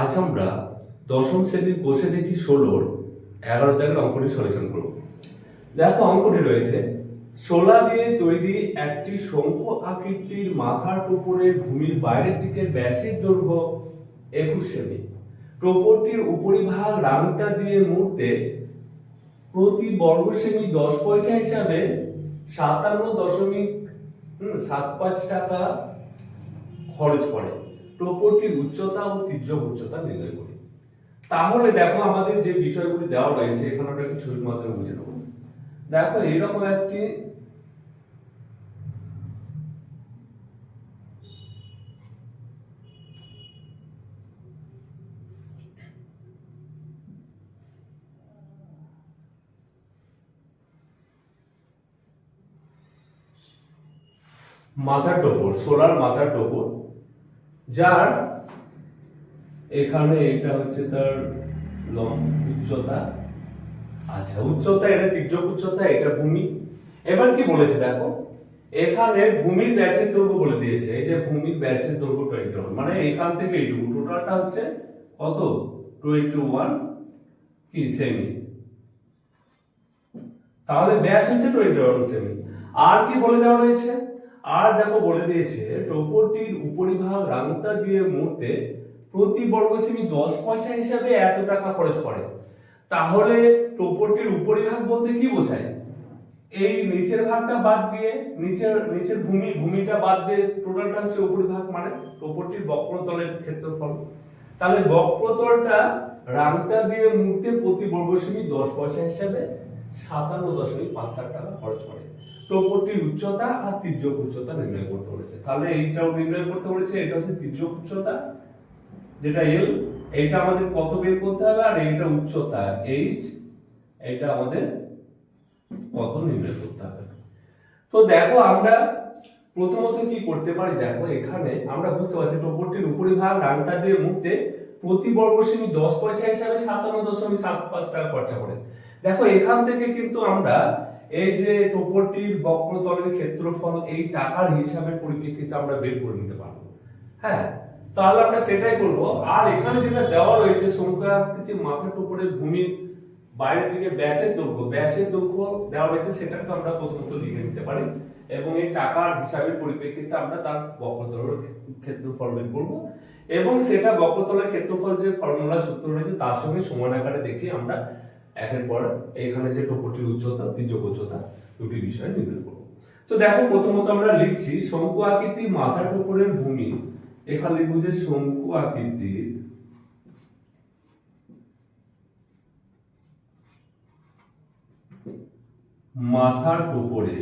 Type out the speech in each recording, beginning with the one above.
আজ আমরা দশম শ্রেণীর কোষে দেখি 16-র 11 দাগের অঙ্কটি সলিউশন করব। দেখো অঙ্কটি রয়েছে, শোলা দিয়ে তৈরি একটি শঙ্কু আকৃতির মাথার উপরের ভূমির বাইরের দিকের ব্যাসের দৈর্ঘ্য 21 সেমি। টোপরটির উপরিভাগ রাংটা দিয়ে মুড়তে প্রতি বর্গ সেমি 10 পয়সা হিসাবে 57.75 টাকা খরচ পড়ে। টোপরটির উচ্চতা ও তির্যক উচ্চতা নির্ণয় করি। তাহলে দেখো আমাদের যে বিষয়গুলি দেওয়া রয়েছে এখানে আমরা একটু ছবির মাধ্যমে বুঝে নেব। দেখো এইরকম একটি মাথার টোপর, সোলার মাথার টোপর, যার এখানে এটা হচ্ছে তার উচ্চতা। আচ্ছা, উচ্চতা এটা তির্যক উচ্চতা, এটা ভূমি। এবার কি বলেছে দেখো, এখানে ভূমির ব্যাসের দৈর্ঘ্য বলে দিয়েছে। এই যে ভূমির ব্যাসের দৈর্ঘ্য 21, মানে এখান থেকে এইটুকু টোটালটা হচ্ছে কত, 21 কি সেমি। তাহলে ব্যাস হচ্ছে 21 সেমি। আর কি বলে দেওয়া রয়েছে, আর দেখো বলে দিয়েছে টোপরটির উপরিভাগ রাংতা দিয়ে মুড়তে প্রতি বর্গ সেমি 10 পয়সা হিসাবে এত টাকা খরচ পড়ে। তাহলে টোপরটির উপরিভাগ বলতে কি বোঝায়, এই নিচের ভাগটা বাদ দিয়ে নিচের ভূমিটা বাদ দিয়ে টোটালটা হচ্ছে উপরিভাগ, মানে টোপরটির বক্রতলের ক্ষেত্রফল। তাহলে বক্রতলটা রাংতা দিয়ে মুড়তে প্রতি বর্গ সেমি 10 পয়সা হিসাবে 57.57 টাকা খরচ পড়ে। টোপরটির উচ্চতা আর তির্যক উচ্চতা নির্ণয় করতে বলেছে। তাহলে এইটাও নির্ণয় করতে বলেছে, এটা হচ্ছে তির্যক উচ্চতা যেটা এল, এইটা আমাদের কত বের করতে হবে, আর এইটা উচ্চতা এইচ, এটা আমাদের কত নির্ণয় করতে হবে। তো দেখো আমরা প্রথমত কি করতে পারি, দেখো এখানে আমরা বুঝতে পারছি টোপরটির উপরিভাগ রাংটা দিয়ে মুড়তে প্রতি বর্গ সেমি 10 পয়সা হিসাবে 57.75 টাকা খরচা করে। দেখো এখান থেকে কিন্তু আমরা এই যে টোপরটির বক্রতলের ক্ষেত্রফল এই টাকার হিসাবের পরিপ্রেক্ষিতে আমরা বের করে নিতে পারবো। হ্যাঁ, তাহলে আমরা সেটাই করব। আর এখানে যেটা দেওয়া রয়েছে শঙ্কু আকৃতির মাথার উপরের ভূমির বাইরের দিকে ব্যাসের দৈর্ঘ্য দেওয়া রয়েছে, সেটাকে আমরা প্রথমত লিখে নিতে পারি এবং এই টাকার হিসাবের পরিপ্রেক্ষিতে আমরা তার বক্রতলের ক্ষেত্রফল বের করব এবং সেটা বক্রতলের ক্ষেত্রফল যে ফর্মুলা সূত্র রয়েছে তার সঙ্গে সমান আকারে দেখে আমরা একের পর এখানে যে টোপরটির উচ্চতা তির্যক উচ্চতা দুটি বিষয় নির্ণয় করব। তো দেখো প্রথমত আমরা লিখছি শঙ্কু আকৃতির মাথার উপরের ভূমি, এখানে লিখব যে শঙ্কু আকৃতির মাথার উপরে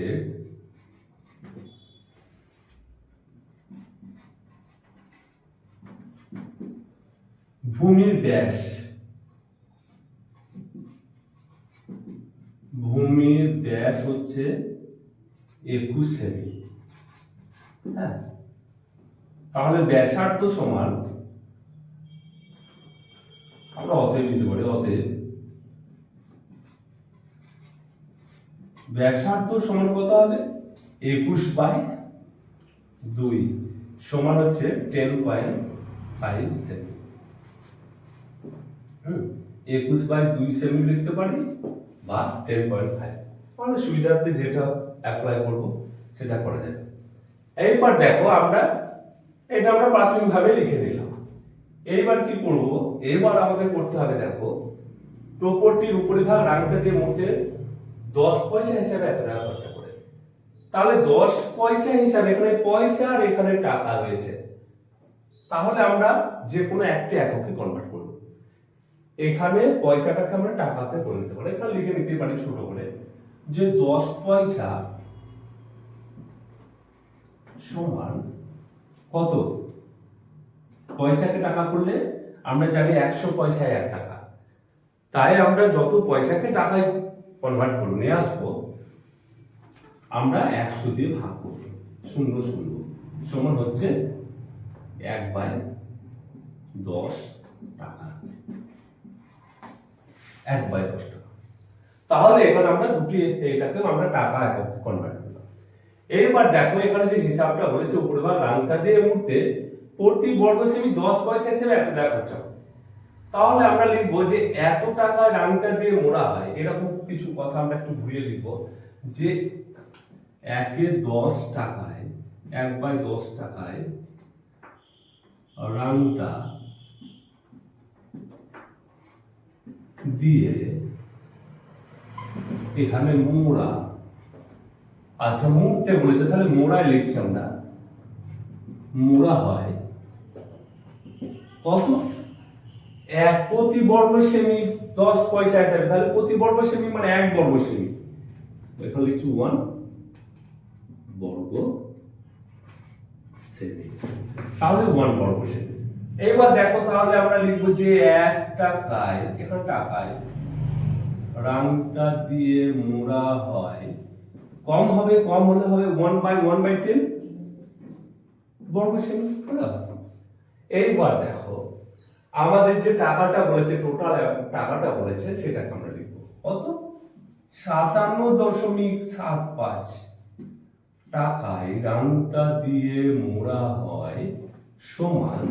ভূমির ব্যাস, হচ্ছে 21 সেমি। হ্যাঁ, তাহলে ব্যাসার্ধ সমান আমরা অতএব দিতে পারি, অতএব ব্যাসার্ধ সমান কত হবে, 21/2 সমান হচ্ছে 10.5 সেমি। 21/2 সেমি লিখতে পারি বা 10.5, আমাদের সুবিধার্থে যেটা অ্যাপ্লাই করব সেটা করা যাবে। এইবার দেখো এটা আমরা প্রাথমিকভাবে লিখে নিলাম। এইবার কি করব, এবার আমাদের করতে হবে, দেখো টোপরটির উপরিভাগ রাংটা দিয়ে মুড়তে 10 পয়সা হিসাবে এত টাকা খরচা করে। তাহলে 10 পয়সা হিসাবে এখানে পয়সা আর এখানে টাকা রয়েছে, তাহলে আমরা যে কোনো একটি এককে কনভার্ট করব। এখানে পয়সাটাকে আমরা টাকাতে করে নিতে পারি, এখানে লিখে নিতে পারি ছোট করে যে 10 পয়সা সমান কত, পয়সাকে টাকা করলে আমরা জানি 100 পয়সায় 1 টাকা, তাই আমরা যত পয়সাকে টাকায় কনভার্ট করে নিয়ে আসবো আমরা 100 দিয়ে ভাগ করব, 0 সমান হচ্ছে 1/10 টাকা, 1/10 টাকা। তাহলে এখানে আমরা দুটি এটাকে আমরা টাকা এককে কনভার্ট করলাম। এইবার দেখো এখানে যে হিসাবটা বলেছে উপরিভাগ রাংটা দিয়ে মুড়তে প্রতি বর্গ সেমি 10 পয়সা হিসেবে এত টাকা খরচা হবে। তাহলে আমরা লিখবো যে এত টাকা রাংটা দিয়ে মোড়া হয়, এরকম কিছু কথা আমরা একটু ঘুরিয়ে লিখবো যে 1/10 টাকায় 1/10 টাকায় রাংটা দিয়ে এখানে মোড়া। আচ্ছা মুড়তে বলেছে, তাহলে মোড়ায় লিখছি আমরা, মোড়া হয় কত, এক প্রতি বর্গ সেমি 10 পয়সা হিসাবে, তাহলে প্রতি বর্গ সেমি মানে 1 বর্গ সেমি, এখানে লিখছি 1 বর্গ সেমি, তাহলে 1 বর্গ সেমি। এবার দেখো তাহলে আমরা লিখবো যে 1 টাকায়, এখানে টাকায় রাংটা দিয়ে মোড়া হয়, কম হবে, কম হলে হবে 1/10 বর্গ সেমি। এইবার দেখো আমাদের যে টাকাটা বলেছে, টোটাল টাকাটা বলেছে, সেটাকে আমরা লিখবো কত, 57.75 টাকায় রাংটা দিয়ে মোড়া হয় সমান,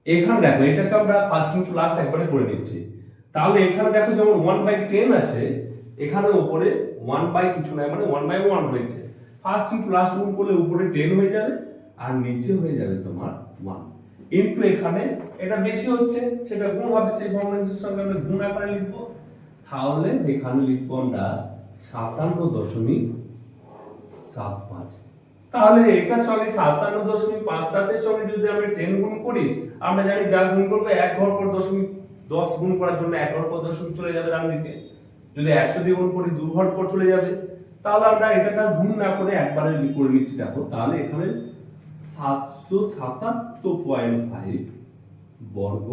এখানে দেখো এটাকে আমরা ফার্স্ট ইনটু লাস্ট একবারে করে নিচ্ছি। তাহলে এখানে দেখো যেমন 1/10 আছে, এখানে উপরে 1 কিছু নাই, মানে 1/1 রয়েছে। ফার্স্ট ইনটু লাস্ট গুণ করলে উপরে 10 হয়ে যাবে আর নিচে হয়ে যাবে তোমার 1, ইনটু এখানে এটা বেশি হচ্ছে সেটা গুণ হবে, সেই ভগ্নাংশের সঙ্গে আমরা গুণ আকারে লিখবো। তাহলে এখানে লিখবো আমরা 57.75। তাহলে এটার সঙ্গে 57.57 এর সঙ্গে যদি আমরা 10 গুণ করি, আমরা জানি যা গুণ করবে 1 ঘর পর 10 গুণ করার জন্য 1 ঘর পর দশমিক চলে যাবে ডান দিকে, যদি 100 দিয়ে গুণ করি 2 ঘর পর চলে যাবে। তাহলে আমরা এটাকে গুণ না করে একবারে করে নিচ্ছি। দেখো তাহলে এখানে 777.5 বর্গ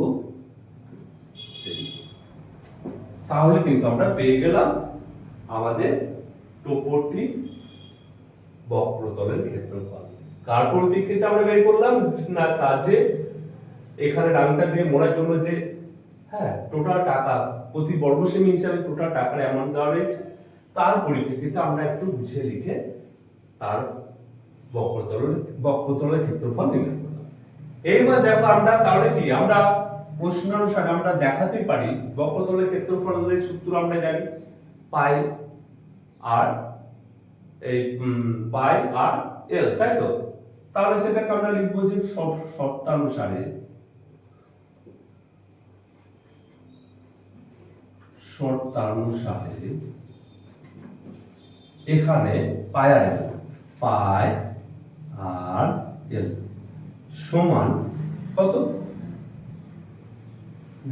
সেমি। তাহলে কিন্তু আমরা পেয়ে গেলাম আমাদের টোপরটি বক্রতলের ক্ষেত্রফল। কার পরিপ্রেক্ষিতে আমরা বের করলাম না, তার যে এখানে রাংটা দিয়ে মোড়ার জন্য যে টোটাল টাকা প্রতি বর্গ সেমি হিসাবে টোটাল টাকার অ্যামাউন্ট দেওয়া রয়েছে, তার পরিপ্রেক্ষিতে আমরা একটু বুঝিয়ে লিখে তার বক্রতলের ক্ষেত্রফল নির্ণয় করলাম। এইবার দেখো আমরা তাহলে কি, আমরা প্রশ্ন অনুসারে আমরা দেখাতে পারি বক্রতলের ক্ষেত্রফলের সূত্র আমরা জানি পাই আর এল, তাই তো? তাহলে সেটাকে আমরা লিখবো যে শর্তানুসারে এখানে পাই আর এল সমান কত,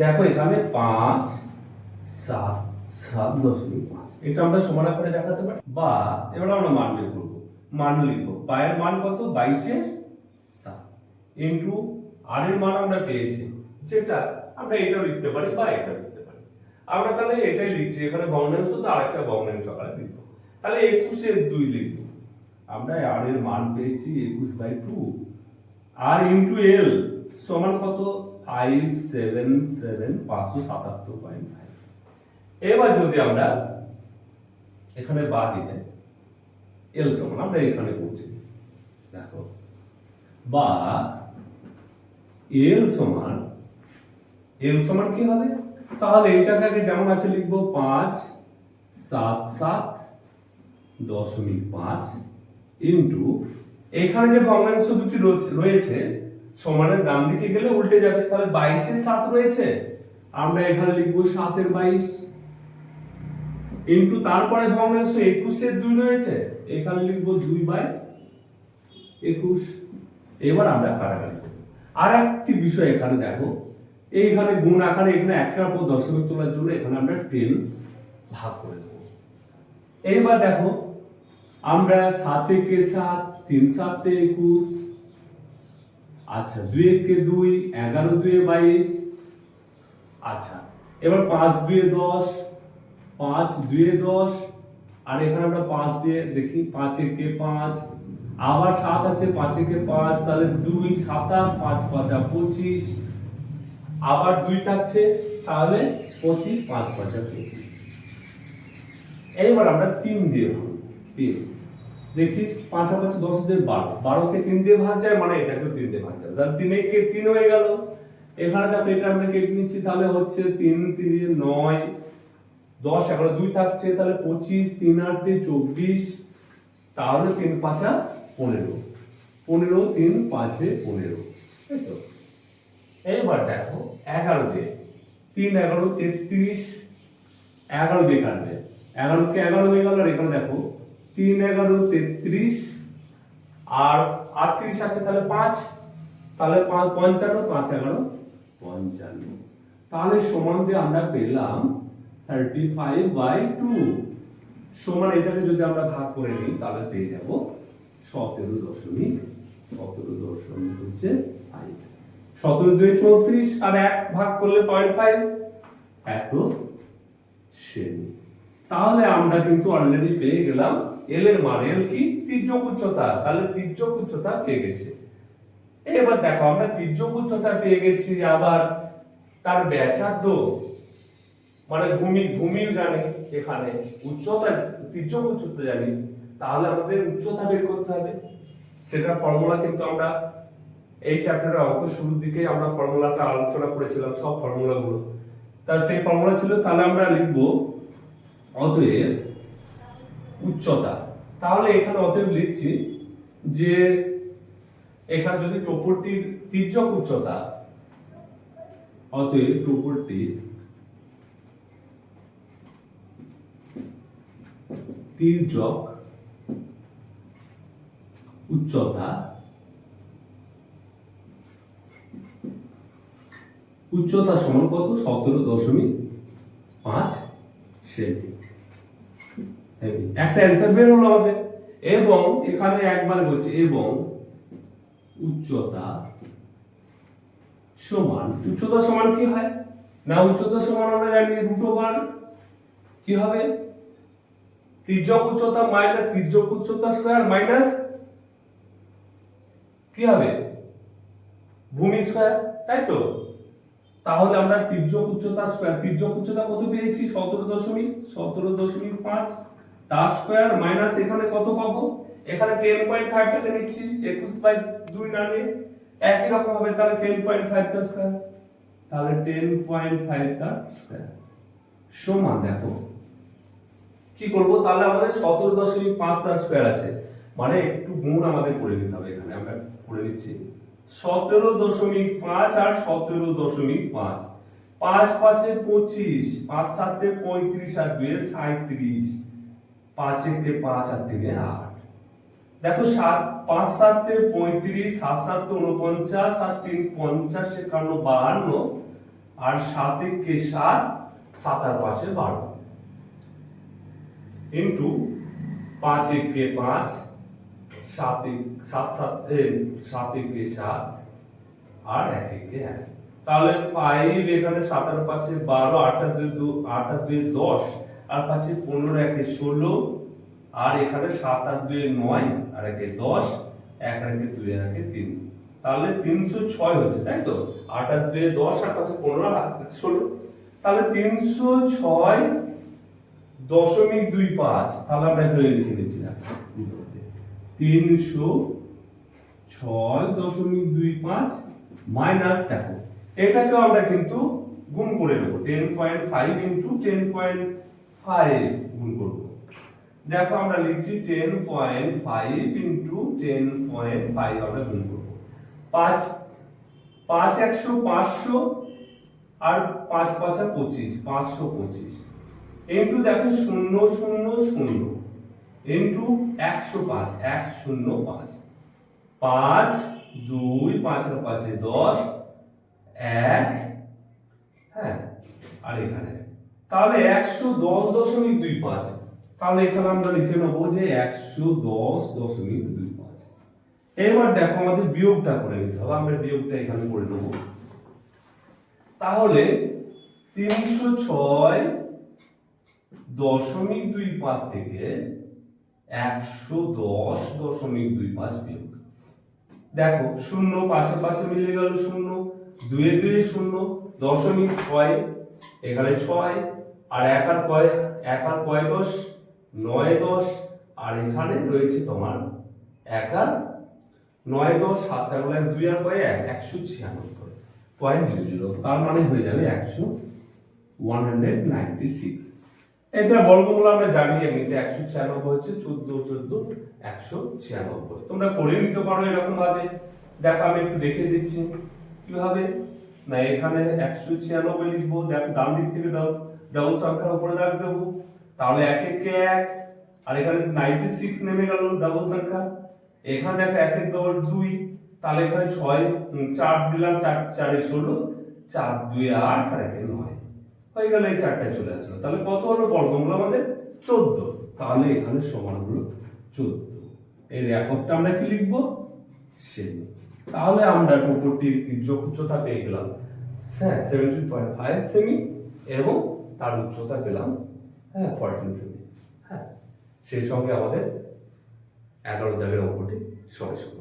দেখো এখানে 577.5, এটা আমরা সমান আকারে দেখাতে পারি। বা এবার আমরা মান বের করবো, মান লিখবো, পায়ের মান কত 22/7 ইনটু আর এর মান আমরা পেয়েছি, যেটা আমরা এটাও লিখতে পারি বা এটা লিখতে পারি। আমরা তাহলে এটাই লিখছি, এখানে ভগ্নাংশ তো আরেকটা ভগ্নাংশ আকারে লিখবো। তাহলে 21/2 লিখবো, আমরা আর এর মান পেয়েছি 21/2 আর ইনটু এল সমান কত 577.5। এবার যদি আমরা এখানে বা দিলে এল সমান আমরা এখানে করছি, দেখো বা এল সমান কি হবে, তাহলে এইটাকে আগে যেমন আছে লিখবো 577.5 ইনটু এখানে যে ভগ্নাংশ দুটি রয়েছে সমানের ডান দিকে গেলে উল্টে যাবে, তাহলে 22/7 রয়েছে, আমরা এখানে লিখবো 7/22 ইনটু তারপরে ভগ্নাংশ 21/2 রয়েছে, এখানে লিখবো 2/21। এবার আমরা কাটাকাটি করব। আর একটি বিষয় এখানে দেখো, এইখানে গুণ আকারে এখানে একটার পর দশমিক তোলার জন্য এখানে আমরা 10 ভাগ করে দেব। এইবার দেখো আমরা 7 কে 7, 3 7 21, আচ্ছা 2 কে 2, 11 2 22, আচ্ছা এবার 5 2 10, 5 2 10, আর এখানে আমরা 5 দিয়ে দেখি 5 কে 5, আবার 7 আছে 5 কে 5, তাহলে 2 27, 5 5 25, আবার 2 থাকছে তাহলে 25, 5 5 25। এইবার আমরা 3 দিয়ে 3 দেখি 5 আর 5 10 দিয়ে 12, 12 কে 3 দিয়ে ভাগ যায় মানে এটাকেও 3 দিয়ে ভাগ যায়, তাহলে 3 কে 3 হয়ে গেল। এখানে দেখো এটা আমরা কেটে নিচ্ছি, তাহলে হচ্ছে 3 3 9 10, এখানে 2 থাকছে, তাহলে 25, 3 8 24, তাহলে 3 5 15, 15 3 5 15, তাই তো। এইবার দেখো 11 দিয়ে 3 11 33, 11 দিয়ে কাটবে, 11 কে 11 হয়ে গেল। আর এখানে দেখো 3 11 33 আর 38 আছে, তাহলে 5, তাহলে 55, 5 11 55, তাহলে সমান দিয়ে আমরা পেলাম 35/2 সমান। এটাকে যদি আমরা ভাগ করে নিই তাহলে পেয়ে যাব 17.5 হচ্ছে 5। 17 2 34 আর 1 ভাগ করলে 0.5, এত সেমি। তাহলে আমরা কিন্তু অলরেডি পেয়ে গেলাম এল এর মান। এল কি? তির্যক উচ্চতা, তাহলে তির্যক উচ্চতা পেয়ে গেছি। এবার দেখো আমরা তির্যক উচ্চতা পেয়ে গেছি, আবার তার ব্যাসার্ধ মানে ভূমিও জানি, এখানে উচ্চতা তির্যক উচ্চতা জানি, তাহলে আমাদের উচ্চতা বের করতে হবে। সেটা ফর্মুলা কিন্তু আমরা এই চ্যাপ্টারের অঙ্ক শুরুর দিকে আমরা ফর্মুলাটা আলোচনা করেছিলাম, সব ফর্মুলাগুলো। তার সেই ফর্মুলা ছিল, তাহলে আমরা লিখব অতএব উচ্চতা। তাহলে এখানে অতএব লিখছি যে এখানে যদি টোপরটির তির্যক উচ্চতা, অতএব টোপরটির তির্যক উচ্চতা সমান কত? 17.5 সেমি। একটা অ্যান্সার বের হলো আমাদের। এবং এখানে একবার বলছি এবং উচ্চতা সমান কি হয় না, উচ্চতা সমান আমরা জানি √, কি হবে? তির্যক উচ্চতা মাইনাস তির্যক উচ্চতা স্কয়ার মাইনাস কি হবে? ভূমি স্কয়ার, তাই তো। তাহলে আমরা তির্যক উচ্চতা স্কয়ার, তির্যক উচ্চতা কত পেয়েছি? 17.5 তার স্কয়ার মাইনাস এখানে কত পাবো? এখানে 10.5 টাকে নিচ্ছি, 21/2 না নিয়ে একই রকম হবে, তাহলে 10.5 তার স্কয়ার, তাহলে 10.5 তার স্কয়ার সমান। দেখো কি করব, তাহলে আমাদের 17.5 তার স্কয়ার আছে, মানে একটু গুণ আমাদের করে নিতে হবে। এখানে আমরা করে নিচ্ছি 17.5 আর 17.5, 5 5 এ 25, 5 7 এ 35 আর 2 এ 37, 5 এ 5 আর 3 এ 8। দেখো 5 7 এ 35, 7 7 49 আর 3 50 51 52 আর 7 এ 7, 7 আর 5 এ 12 ইনটু 5 এ 5, 7 এ 7 এ 7 আর 1 এ 1, তাহলে 5 এখানে 7 আর 5 এ 12, 8 আর 2 8 আর 2 10 আর 5 এ 15, 1 এ 16 আর এখানে 7 আর 2 9 আর 1 এ 10, 1 আর 1 এ 2 আর 1 এ 3, তাহলে 306 হচ্ছে, তাই তো। 8 আর 2 10 আর 5 এ 15 আর 16, তাহলে 306.25, তাহলে আমরা এখানে লিখে দিচ্ছি 306.25 মাইনাস, দেখো এটাকেও আমরা কিন্তু গুণ করে নেব, 10.5 ইনটু 10.5 গুণ করব। দেখো আমরা লিখছি 10.5 ইনটু 10.5 আমরা গুণ করব। 5 5 100 500 আর 5 5 25, 525 ইনটু দেখো 0 0 0 ইনটু 105, 105, 5 2 5 আর 5 এ 10, 1, হ্যাঁ, আর এখানে তাহলে 110.25, তাহলে এখানে আমরা লিখে নেব যে 110.25। এবার দেখো আমাদের বিয়োগটা করে নিতে হবে, আমরা বিয়োগটা এখানে করে নেব। তাহলে 306.25 থেকে 110.25 বিয়োগ, দেখো 0 5 এ 5 মিলে গেল 0, 2 এ 2 0, 0.6 এখানে 6 আর 1 আর কয় 10, 9 10 আর এখানে রয়েছে তোমার 1 আর 9 10 7 আর 1 2 আর 196.00, তার মানে হয়ে যাবে 196। এটা বর্গমূল আমরা জানি এমনিতে 196 হচ্ছে 14 14 196। তোমরা করে নিতে পারো এরকম ভাবে। দেখো আমি একটু দেখে দিচ্ছি কিভাবে। না এখানে 196 লিখবো, দেখো ডান দিক থেকে ডবল সংখ্যার উপরে দাগ দেবো, তাহলে 1 1 কে 1, আর এখানে 96 নেমে গেল ডবল সংখ্যা। এখানে দেখো 1 এর ডবল 2, তাহলে এখানে 6 4 দিলাম, 4 4 এ 16, 4 2 এ 8 আর 1 এ 9 হয়ে গেল। এই চারটায় চলে আসলো। তাহলে কত হলো বর্গমূল আমাদের 14। তাহলে এখানে সমান হলো 14। এর এককটা আমরা কি লিখবো? সেমি। তাহলে আমরা টোপরটির তির্যক উচ্চতা পেয়ে গেলাম 17.5 সেমি এবং তার উচ্চতা পেলাম 14 সেমি। সেই সঙ্গে আমাদের 11 দাগের অঙ্কটি সমাধান।